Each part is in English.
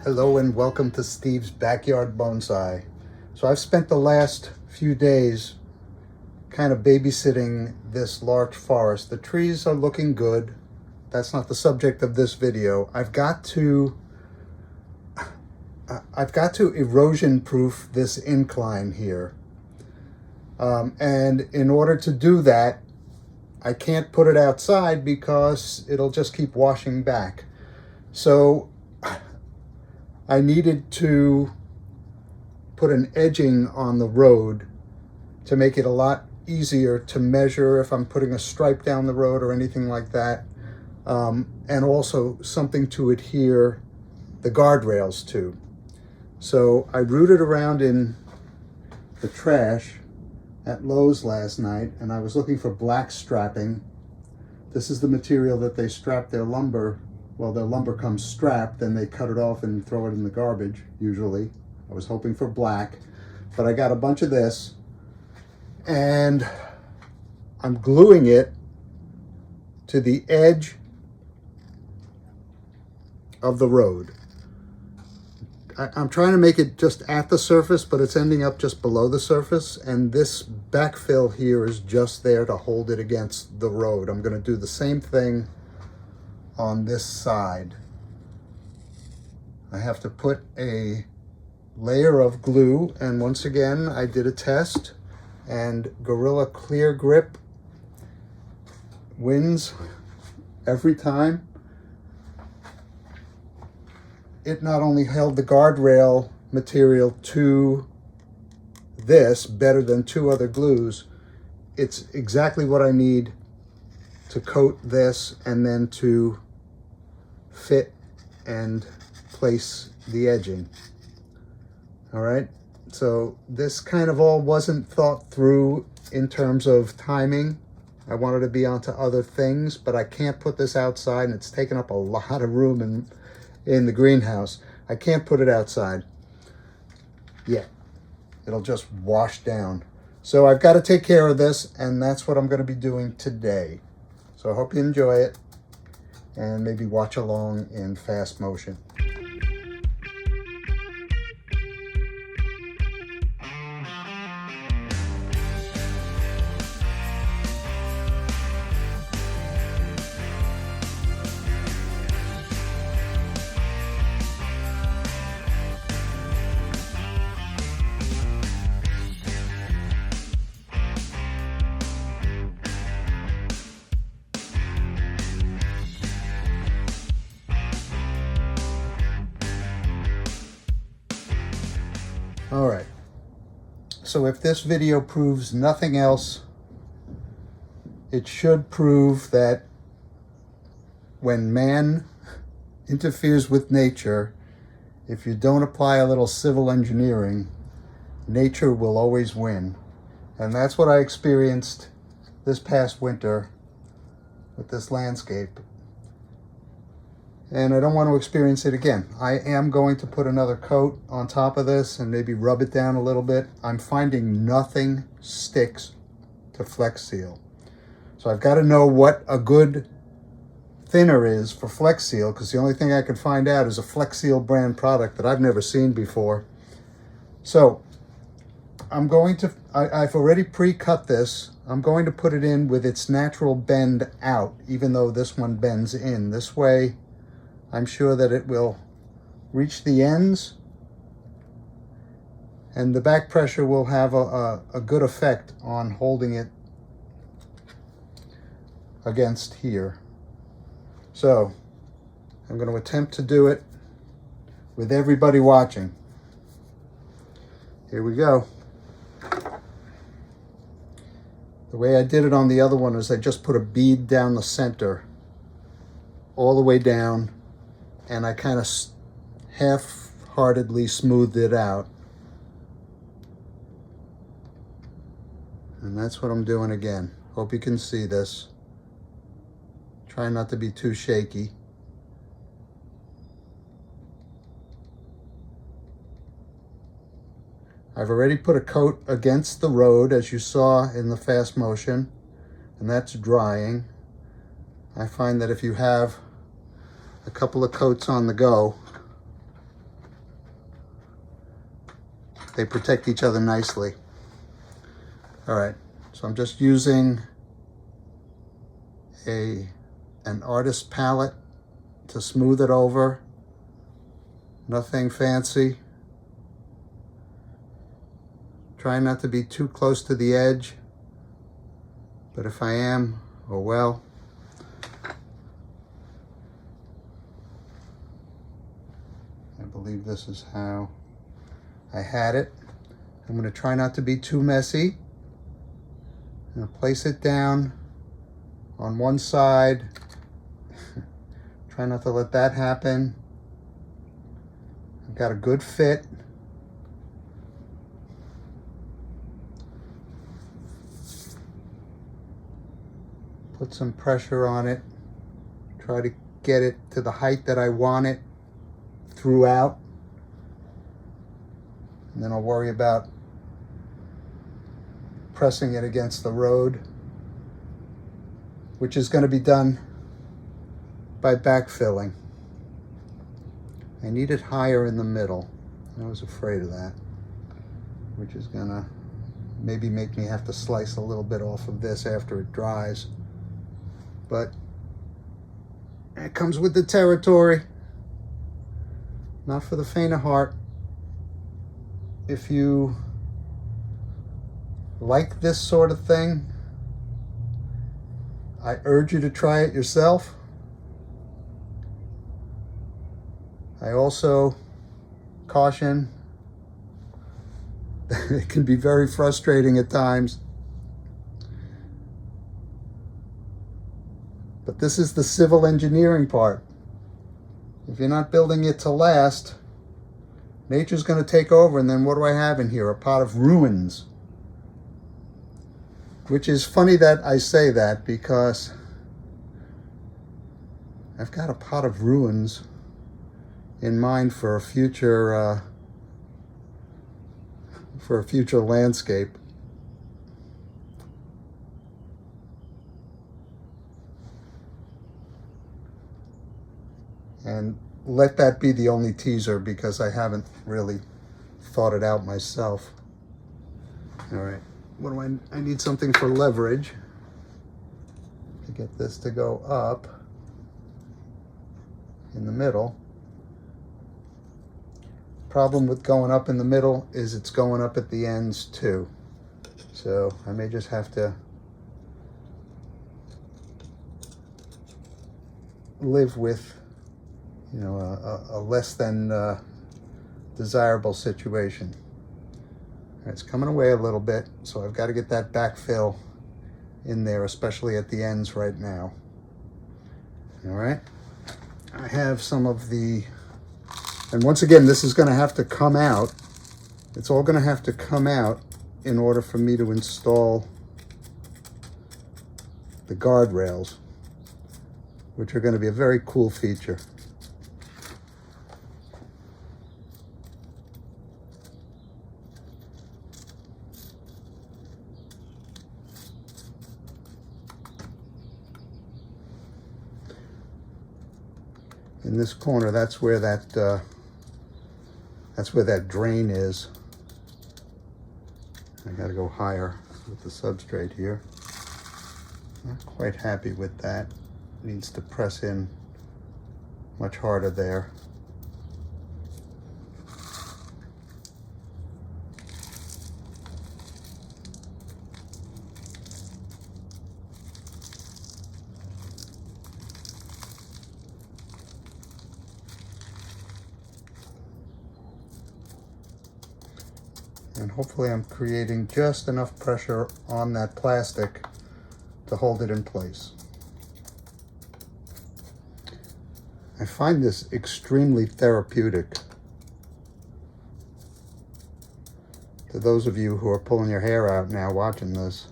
Hello and welcome to Steve's Backyard Bonsai. So I've spent the last few days kind of babysitting this large forest. The trees are looking good. That's not the subject of this video. I've got to erosion proof this incline here. And in order to do that, I can't put it outside because it'll just keep washing back. So I needed to put an edging on the road to make it a lot easier to measure if I'm putting a stripe down the road or anything like that. And also something to adhere the guardrails to. So I rooted around in the trash at Lowe's last night, and I was looking for black strapping. This is the material that they strap their lumber. Well, their lumber comes strapped, then they cut it off and throw it in the garbage, usually. I was hoping for black, but I got a bunch of this, and I'm gluing it to the edge of the road. I'm trying to make it just at the surface, but it's ending up just below the surface, and this backfill here is just there to hold it against the road. I'm going to do the same thing on this side. I have to put a layer of glue, and once again I did a test, and Gorilla Clear Grip wins every time. It not only held the guardrail material to this better than two other glues, it's exactly what I need to coat this and then to fit and place the edging. All right, so this kind of all wasn't thought through in terms of timing. I wanted to be onto other things, but I can't put this outside, and it's taken up a lot of room in the greenhouse. I can't put it outside yet. It'll just wash down. So I've got to take care of this, and that's what I'm going to be doing today. So I hope you enjoy it, and maybe watch along in fast motion. All right, so if this video proves nothing else, it should prove that when man interferes with nature, if you don't apply a little civil engineering, nature will always win. And that's what I experienced this past winter with this landscape. And I don't want to experience it again. I am going to put another coat on top of this and maybe rub it down a little bit. I'm finding nothing sticks to Flex Seal. So I've got to know what a good thinner is for Flex Seal, because the only thing I could find out is a Flex Seal brand product that I've never seen before. So I'm going to, I've already pre-cut this. I'm going to put it in with its natural bend out, even though this one bends in. This way, I'm sure that it will reach the ends, and the back pressure will have a good effect on holding it against here. So I'm going to attempt to do it with everybody watching. Here we go. The way I did it on the other one is I just put a bead down the center, all the way down, and I kind of half-heartedly smoothed it out. And that's what I'm doing again. Hope you can see this. Try not to be too shaky. I've already put a coat against the road, as you saw in the fast motion, and that's drying. I find that if you have a couple of coats on the go, they protect each other nicely. All right, so I'm just using an artist palette to smooth it over. Nothing fancy. Try not to be too close to the edge, but if I am, oh well. I believe this is how I had it. I'm going to try not to be too messy. I'm going to place it down on one side. Try not to let that happen. I've got a good fit. Put some pressure on it. Try to get it to the height that I want it throughout. And then I'll worry about pressing it against the road, which is going to be done by backfilling. I need it higher in the middle. I was afraid of that, which is going to maybe make me have to slice a little bit off of this after it dries. But it comes with the territory. Not for the faint of heart. If you like this sort of thing, I urge you to try it yourself. I also caution that it can be very frustrating at times. But this is the civil engineering part. If you're not building it to last, nature's going to take over, and then what do I have in here? A pot of ruins. Which is funny that I say that, because I've got a pot of ruins in mind for a future landscape. And let that be the only teaser, because I haven't really thought it out myself. All right, what do I need something for leverage to get this to go up in the middle. Problem with going up in the middle is it's going up at the ends too. So I may just have to live with, you know, a less than desirable situation. All right, it's coming away a little bit, so I've got to get that backfill in there, especially at the ends right now. All right, I have some of the, and once again, this is going to have to come out. It's all going to have to come out in order for me to install the guardrails, which are going to be a very cool feature. In this corner, that's where that drain is. I got to go higher with the substrate here. Not quite happy with that. Needs to press in much harder there. And hopefully I'm creating just enough pressure on that plastic to hold it in place. I find this extremely therapeutic. To those of you who are pulling your hair out now watching this.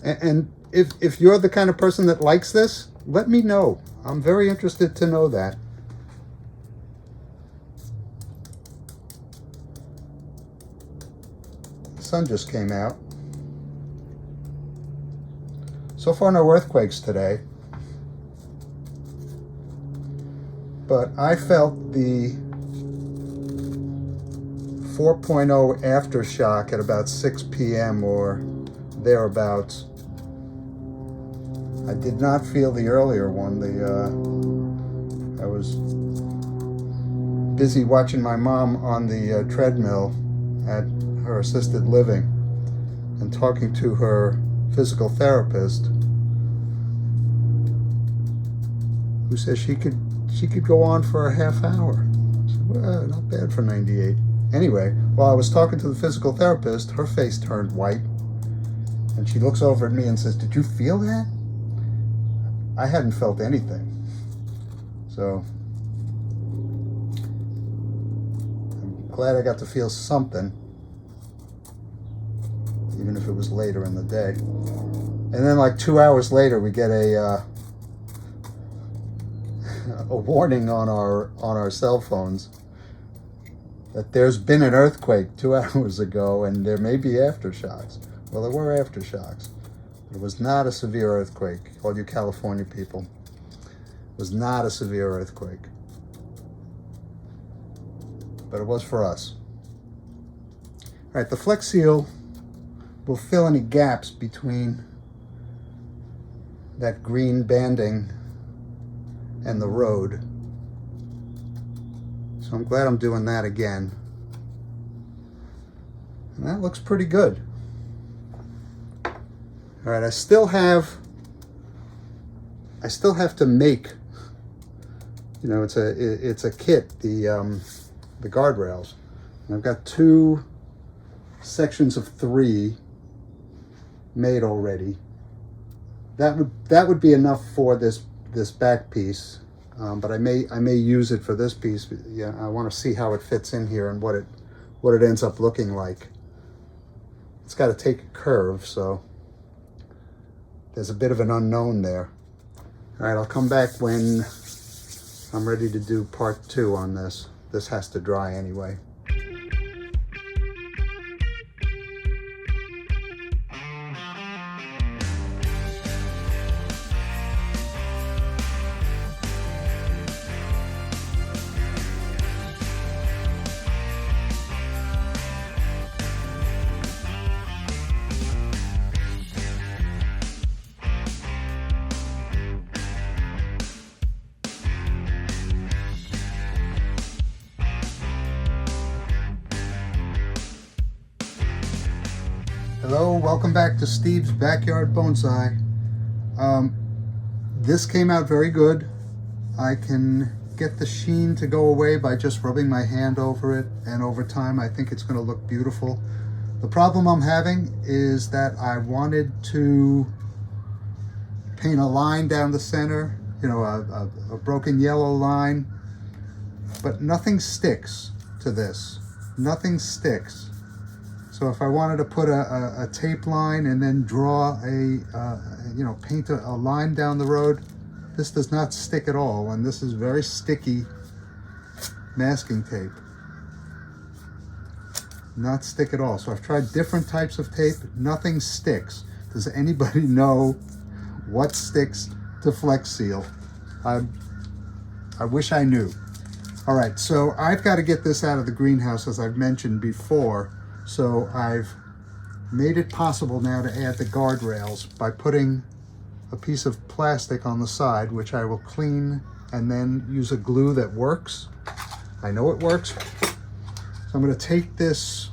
And if you're the kind of person that likes this, let me know. I'm very interested to know that. The sun just came out. So far, no earthquakes today. but I felt the 4.0 aftershock at about 6 p.m. or thereabouts. I did not feel the earlier one. I was busy watching my mom on the treadmill at her assisted living and talking to her physical therapist, who says she could go on for a half hour. I said, well, not bad for 98. Anyway, while I was talking to the physical therapist, her face turned white, and she looks over at me and says, "Did you feel that?" I hadn't felt anything. So I'm glad I got to feel something, even if it was later in the day. And then like 2 hours later, we get a warning on our cell phones that there's been an earthquake 2 hours ago and there may be aftershocks. Well, there were aftershocks. It was not a severe earthquake. All you California people, it was not a severe earthquake. But it was for us. All right, the Flex Seal will fill any gaps between that green banding and the road. So I'm glad I'm doing that again. And that looks pretty good. All right, I still have to make, you know, it's a kit, the guardrails. And I've got 2 sections of 3 made already. That would be enough for this back piece. But I may use it for this piece. Yeah, I want to see how it fits in here and what it ends up looking like. It's got to take a curve, so there's a bit of an unknown there. All right, I'll come back when I'm ready to do part 2 on this. This has to dry anyway. Hello, welcome back to Steve's Backyard Bonsai. This came out very good. I can get the sheen to go away by just rubbing my hand over it, and over time I think it's going to look beautiful. The problem I'm having is that I wanted to paint a line down the center, you know, a broken yellow line, but nothing sticks to this. Nothing sticks. So if I wanted to put a tape line and then draw paint a line down the road, this does not stick at all. And this is very sticky masking tape. Not stick at all. So I've tried different types of tape. Nothing sticks. Does anybody know what sticks to Flex Seal? I wish I knew. All right, so I've got to get this out of the greenhouse, as I've mentioned before. So I've made it possible now to add the guardrails by putting a piece of plastic on the side, which I will clean and then use a glue that works. I know it works. So I'm going to take this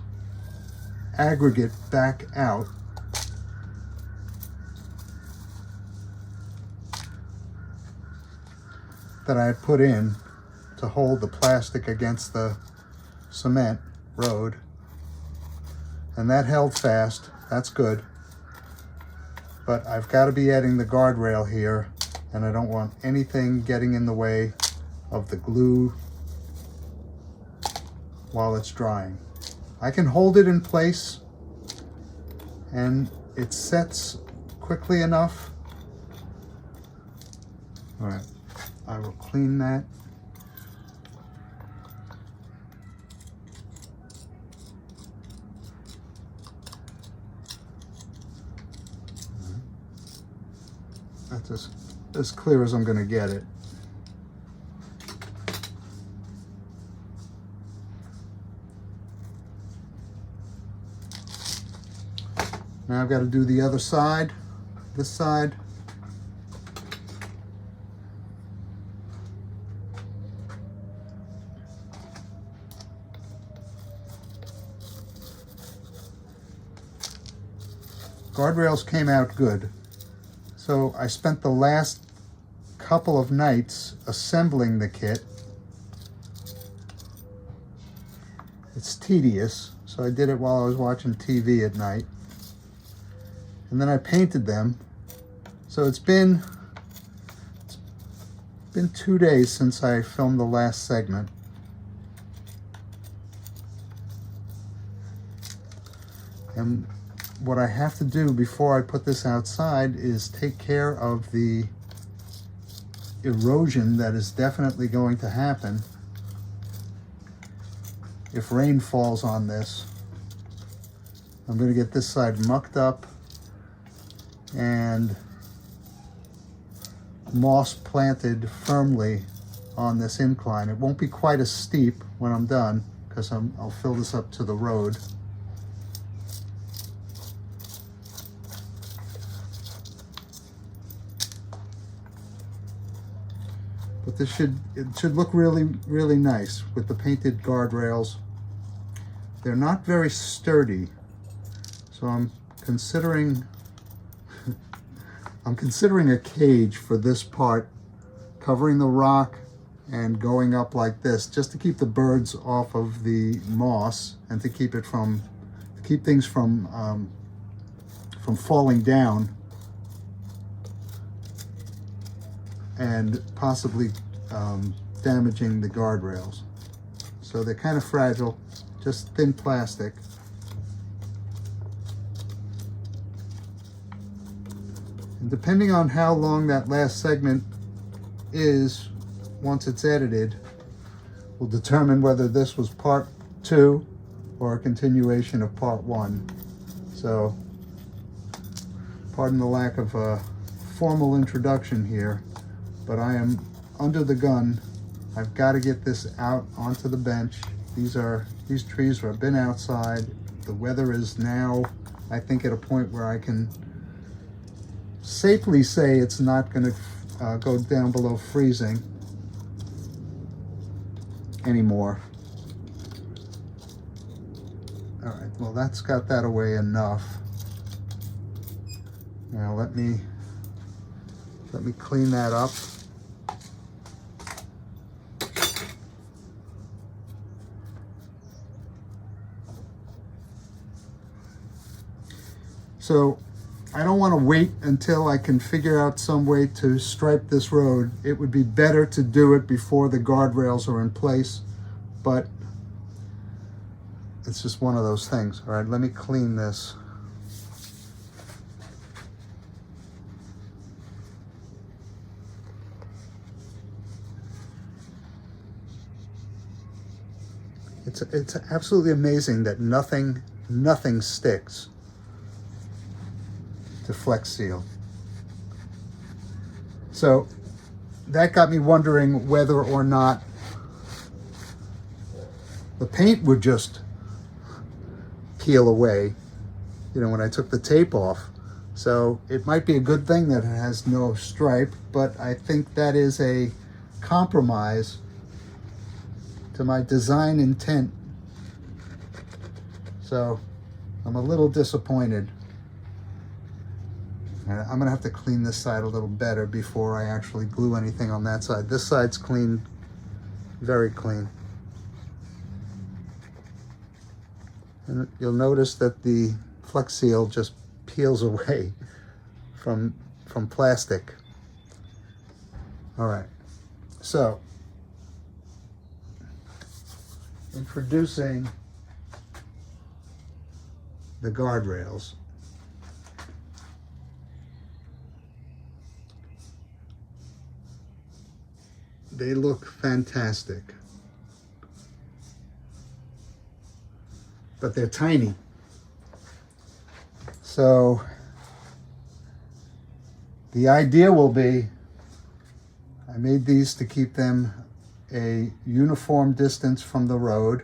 aggregate back out. That I put in to hold the plastic against the cement road. And that held fast. That's good. But I've got to be adding the guardrail here, and I don't want anything getting in the way of the glue while it's drying. I can hold it in place and it sets quickly enough. All right, I will clean that. That's as clear as I'm going to get it. Now I've got to do the other side, this side. Guardrails came out good. So I spent the last couple of nights assembling the kit. It's tedious, so I did it while I was watching TV at night. And then I painted them. So it's been 2 days since I filmed the last segment. And what I have to do before I put this outside is take care of the erosion that is definitely going to happen if rain falls on this. I'm going to get this side mucked up and moss planted firmly on this incline. It won't be quite as steep when I'm done because I'll fill this up to the road. But it should look really, really nice with the painted guardrails. They're not very sturdy, so I'm considering a cage for this part, covering the rock and going up like this, just to keep the birds off of the moss and to keep things from falling down and possibly damaging the guardrails. So they're kind of fragile, just thin plastic. And depending on how long that last segment is, once it's edited, will determine whether this was part 2 or a continuation of part 1. So, pardon the lack of a formal introduction here, but I am under the gun. I've got to get this out onto the bench. These trees have been outside. The weather is now, I think, at a point where I can safely say it's not going to go down below freezing anymore. All right, well, that's got that away enough. Now let me clean that up. So I don't want to wait until I can figure out some way to stripe this road. It would be better to do it before the guardrails are in place, but it's just one of those things. All right, let me clean this. It's absolutely amazing that nothing sticks to Flex Seal. So that got me wondering whether or not the paint would just peel away, you know, when I took the tape off. So it might be a good thing that it has no stripe, but I think that is a compromise to my design intent. So I'm a little disappointed. I'm gonna have to clean this side a little better before I actually glue anything on that side. This side's clean, very clean. And you'll notice that the Flex Seal just peels away from plastic. All right, so introducing the guardrails. They look fantastic, but they're tiny. So the idea will be, I made these to keep them a uniform distance from the road.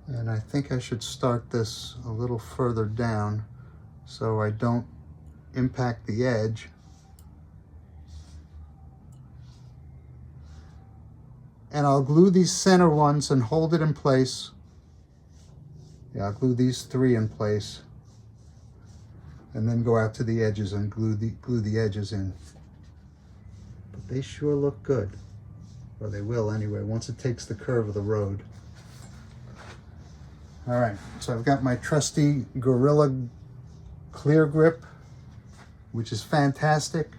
And I think I should start this a little further down so I don't impact the edge. And I'll glue these center ones and hold it in place. Yeah, I'll glue these 3 in place. And then go out to the edges and glue the edges in. But they sure look good. Or they will anyway, once it takes the curve of the road. All right, so I've got my trusty Gorilla Clear Grip, which is fantastic.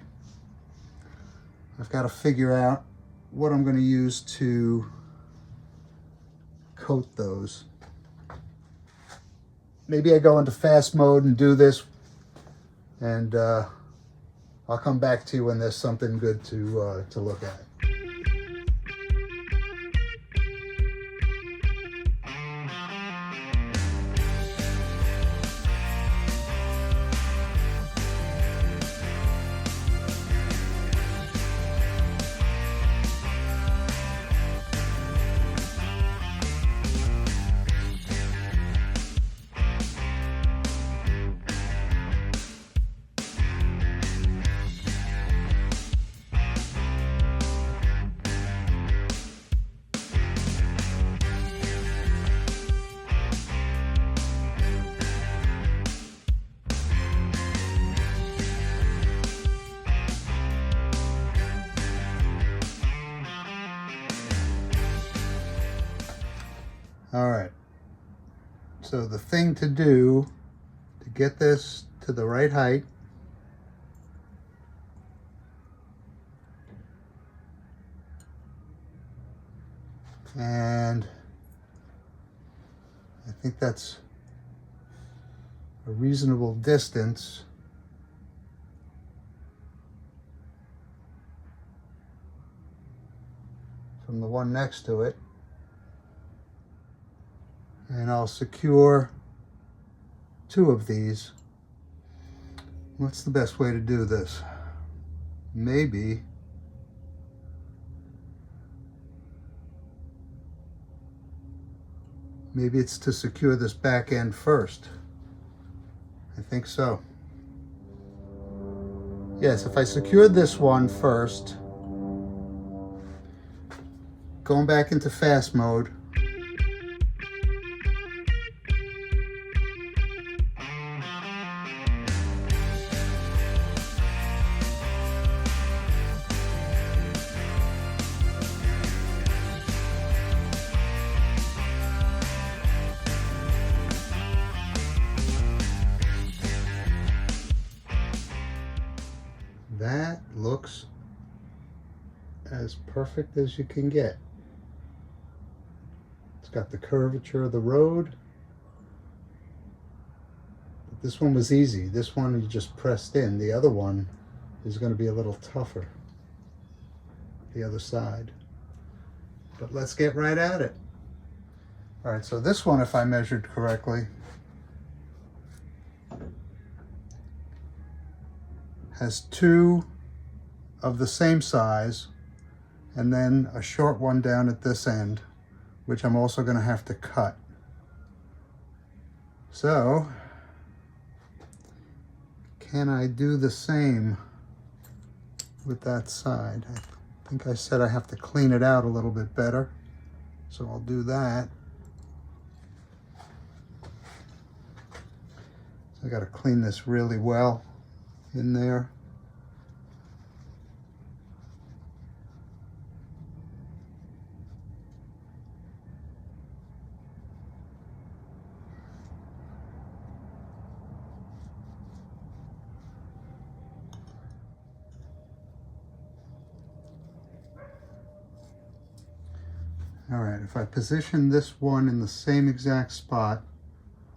I've got to figure out what I'm going to use to coat those. Maybe I go into fast mode and do this, and I'll come back to you when there's something good to look at. All right, so the thing to do to get this to the right height and I think that's a reasonable distance. From the one next to it. And I'll secure 2 of these. What's the best way to do this? Maybe it's to secure this back end first. I think so. Yes, if I secure this one first, going back into fast mode, that looks as perfect as you can get. It's got the curvature of the road. But this one was easy. This one you just pressed in. The other one is going to be a little tougher. The other side. But let's get right at it. All right, so this one, if I measured correctly, has 2 of the same size and then a short one down at this end, which I'm also going to have to cut. So, can I do the same with that side? I think I said I have to clean it out a little bit better, so I'll do that. So I got to clean this really well in there. All right, if I position this one in the same exact spot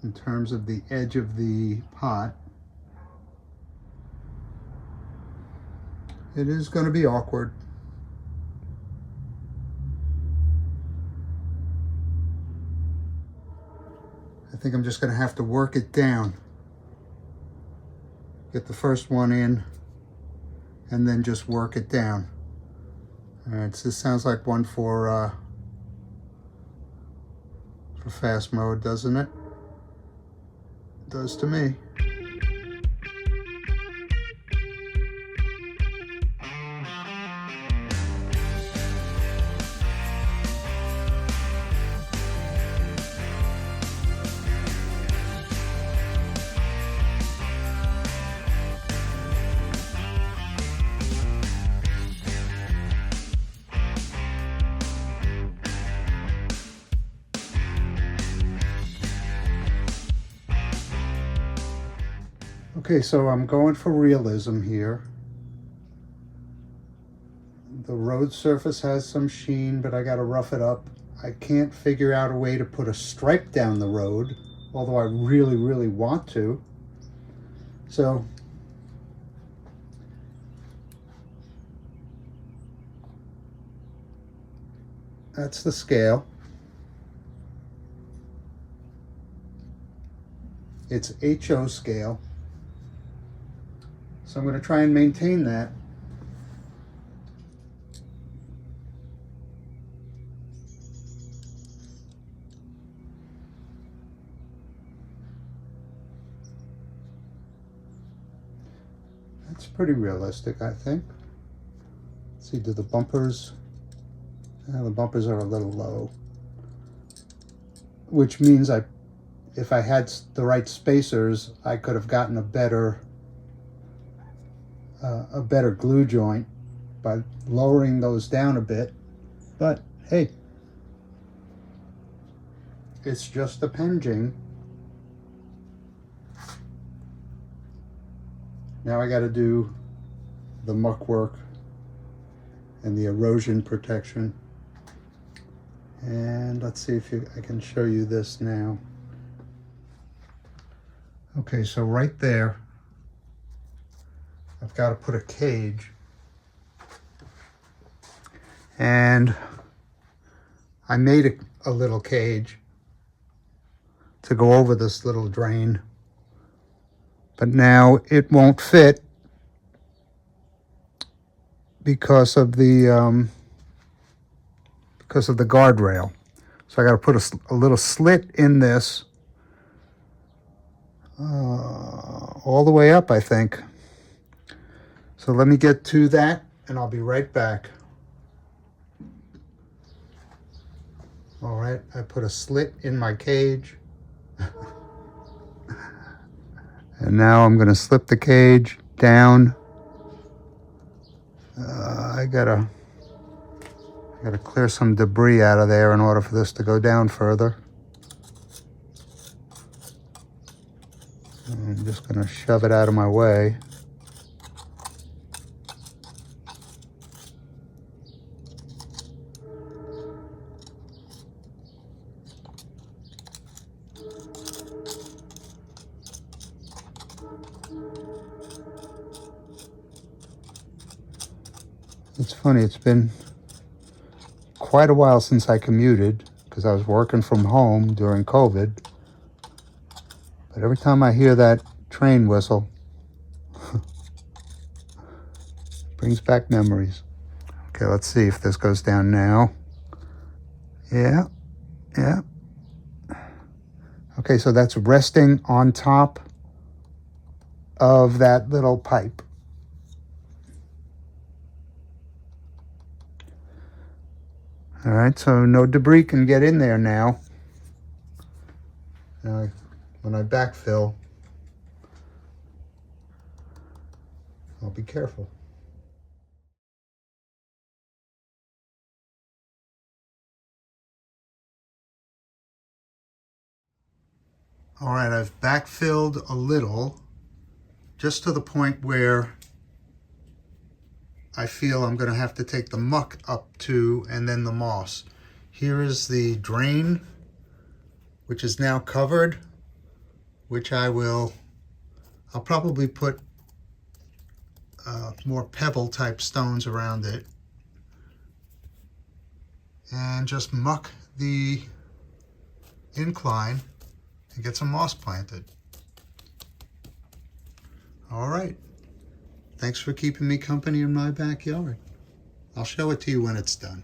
in terms of the edge of the pot, it is going to be awkward. I think I'm just going to have to work it down. Get the first one in and then just work it down. All right, so this sounds like one for for fast mode, doesn't it? Does to me. Okay, so I'm going for realism here. The road surface has some sheen, but I gotta rough it up. I can't figure out a way to put a stripe down the road, although I really, really want to. So that's the scale. It's HO scale. So I'm going to try and maintain that. That's pretty realistic, I think. Let's see, do the bumpers... the bumpers are a little low. Which means if I had the right spacers, I could have gotten a better glue joint by lowering those down a bit. But hey, it's just a pen jing. Now I got to do the muck work and the erosion protection. And let's see if I can show you this now. Okay, so right there, I've got to put a cage. And I made a little cage to go over this little drain. But now it won't fit because of the guardrail. So I got to put a little slit in this all the way up, I think. So let me get to that and I'll be right back. All right, I put a slit in my cage. And now I'm going to slip the cage down. I gotta clear some debris out of there in order for this to go down further. I'm just going to shove it out of my way. It's funny, it's been quite a while since I commuted because I was working from home during COVID. But every time I hear that train whistle, it brings back memories. Okay, let's see if this goes down now. Yeah. Okay, so that's resting on top of that little pipe. All right, so no debris can get in there now. Now, when I backfill, I'll be careful. All right, I've backfilled a little, just to the point where I feel I'm going to have to take the muck up to and then the moss. Here is the drain, which is now covered, which I'll probably put more pebble type stones around it and just muck the incline and get some moss planted. All right. Thanks for keeping me company in my backyard. I'll show it to you when it's done.